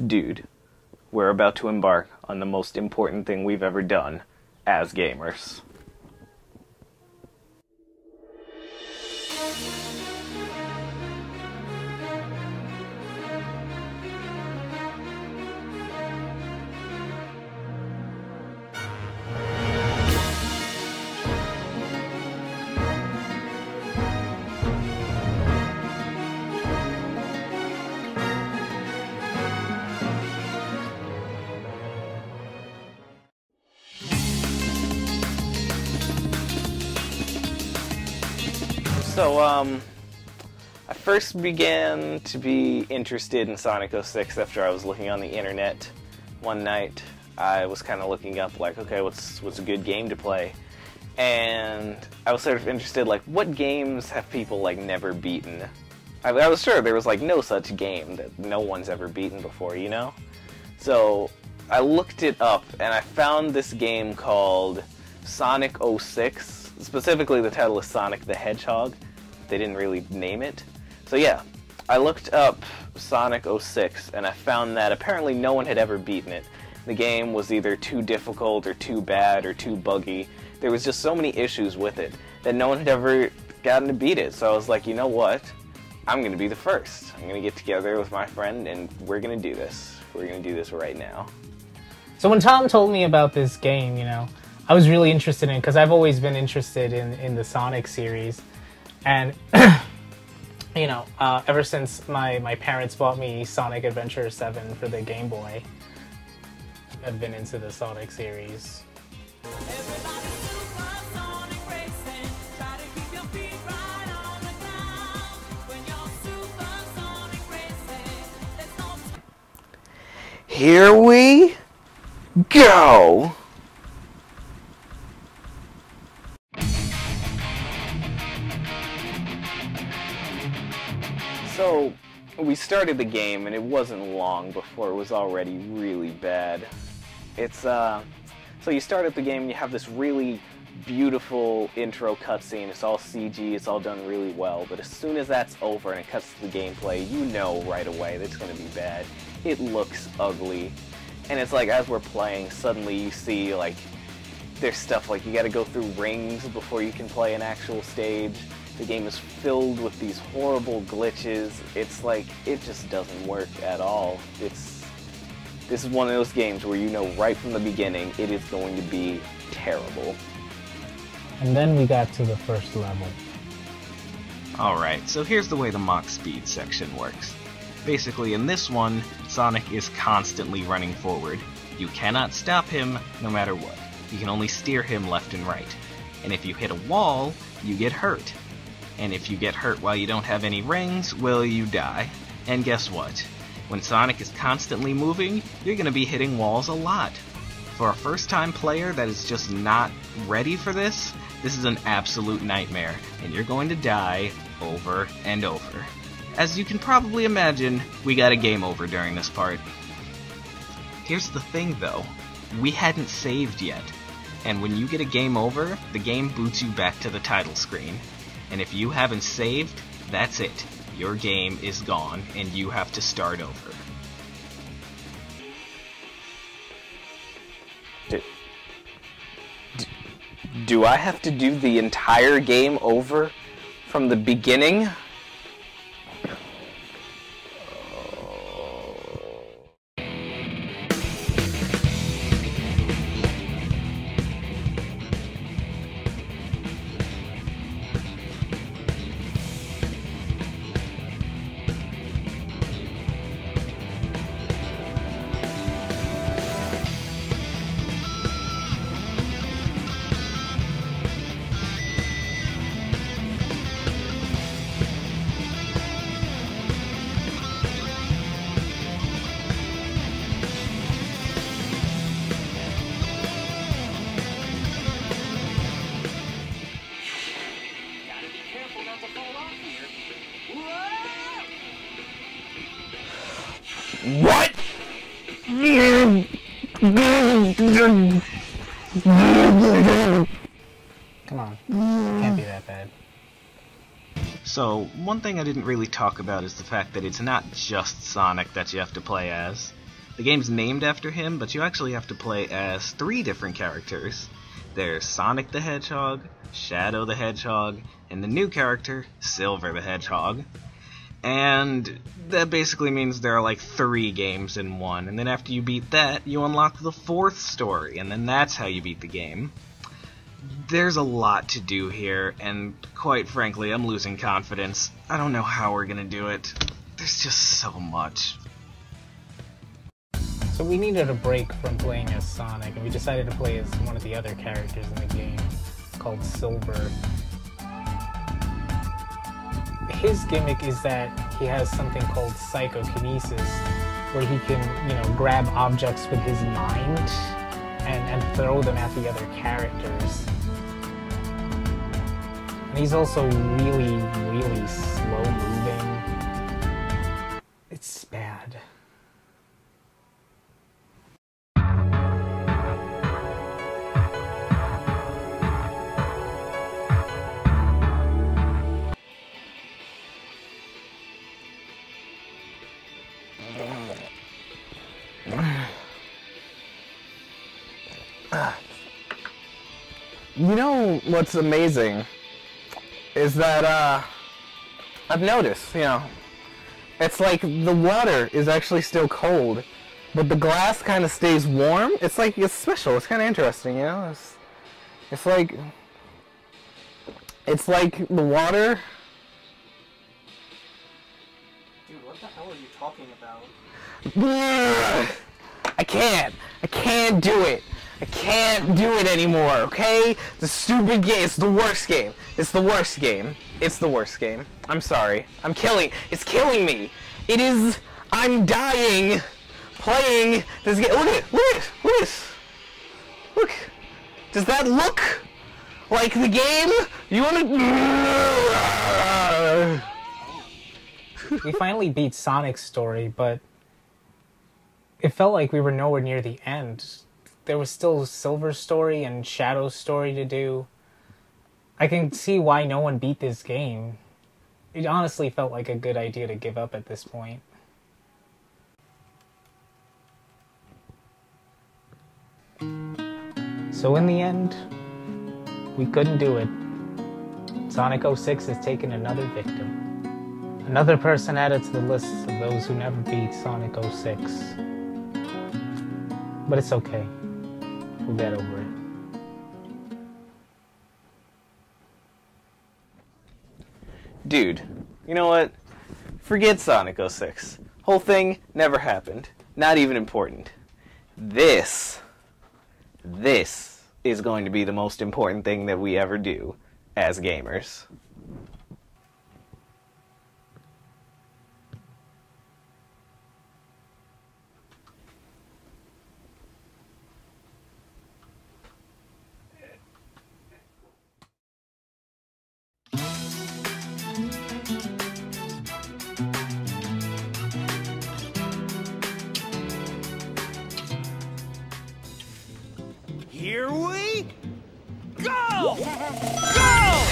Dude, we're about to embark on the most important thing we've ever done as gamers. So, I first began to be interested in Sonic 06 after I was looking on the internet one night. I was kind of looking up, like, okay, what's a good game to play? And I was sort of interested, like, what games have people, like, never beaten? I was sure there was, like, no such game that no one's ever beaten before, you know? So, I looked it up, and I found this game called Sonic 06. Specifically, the title is Sonic the Hedgehog. They didn't really name it. So yeah, I looked up Sonic 06, and I found that apparently no one had ever beaten it. The game was either too difficult, or too bad, or too buggy. There was just so many issues with it that no one had ever gotten to beat it. So I was like, you know what? I'm going to be the first. I'm going to get together with my friend, and we're going to do this. We're going to do this right now. So when Tom told me about this game, you know, I was really interested in it because I've always been interested in the Sonic series. And, you know, ever since my parents bought me Sonic Adventure 7 for the Game Boy, I've been into the Sonic series. Here we go! So, we started the game, and it wasn't long before it was already really bad. It's, so you start at the game, and you have this really beautiful intro cutscene. It's all CG, it's all done really well, but as soon as that's over and it cuts to the gameplay, you know right away that it's going to be bad. It looks ugly. And it's like, as we're playing, suddenly you see, like, there's stuff like you gotta go through rings before you can play an actual stage. The game is filled with these horrible glitches. It's like, it just doesn't work at all. This is one of those games where you know right from the beginning it is going to be terrible. And then we got to the first level. Alright, so here's the way the Mach Speed section works. Basically, in this one, Sonic is constantly running forward. You cannot stop him no matter what. You can only steer him left and right. And if you hit a wall, you get hurt. And if you get hurt while you don't have any rings, well, you die. And guess what? When Sonic is constantly moving, you're going to be hitting walls a lot. For a first-time player that is just not ready for this is an absolute nightmare, and you're going to die over and over. As you can probably imagine, we got a game over during this part. Here's the thing though, we hadn't saved yet. And when you get a game over, the game boots you back to the title screen. And if you haven't saved, that's it. Your game is gone, and you have to start over. Do I have to do the entire game over from the beginning? What? Come on, can't be that bad. So, one thing I didn't really talk about is the fact that it's not just Sonic that you have to play as. The game's named after him, but you actually have to play as 3 different characters. There's Sonic the Hedgehog, Shadow the Hedgehog, and the new character, Silver the Hedgehog. And that basically means there are like 3 games in one, and then after you beat that, you unlock the 4th story, and then that's how you beat the game. There's a lot to do here, and quite frankly, I'm losing confidence. I don't know how we're gonna do it. There's just so much. So we needed a break from playing as Sonic, and we decided to play as one of the other characters in the game, called Silver. His gimmick is that he has something called psychokinesis, where he can, grab objects with his mind and throw them at the other characters. And he's also really, really slow moving. It's bad. You know what's amazing is that I've noticed, it's like the water is actually still cold, but the glass kind of stays warm. It's like, it's special. It's kind of interesting, It's like the water. Dude, what the hell are you talking about? I can't do it. I can't do it anymore, okay? The stupid game. It's the worst game. It's the worst game. It's the worst game. I'm sorry. It's killing me. It is. I'm dying playing this game. Look at it. Look at it. Look at this. Look. Does that look like the game? You want to... We finally beat Sonic's story, but it felt like we were nowhere near the end. There was still Silver's story and Shadow's story to do. I can see why no one beat this game. It honestly felt like a good idea to give up at this point. So in the end, we couldn't do it. Sonic 06 has taken another victim. Another person added to the list of those who never beat Sonic 06. But it's okay. We'll get over it. Dude, you know what? Forget Sonic 06. Whole thing never happened. Not even important. This is going to be the most important thing that we ever do as gamers. Here we go! Go!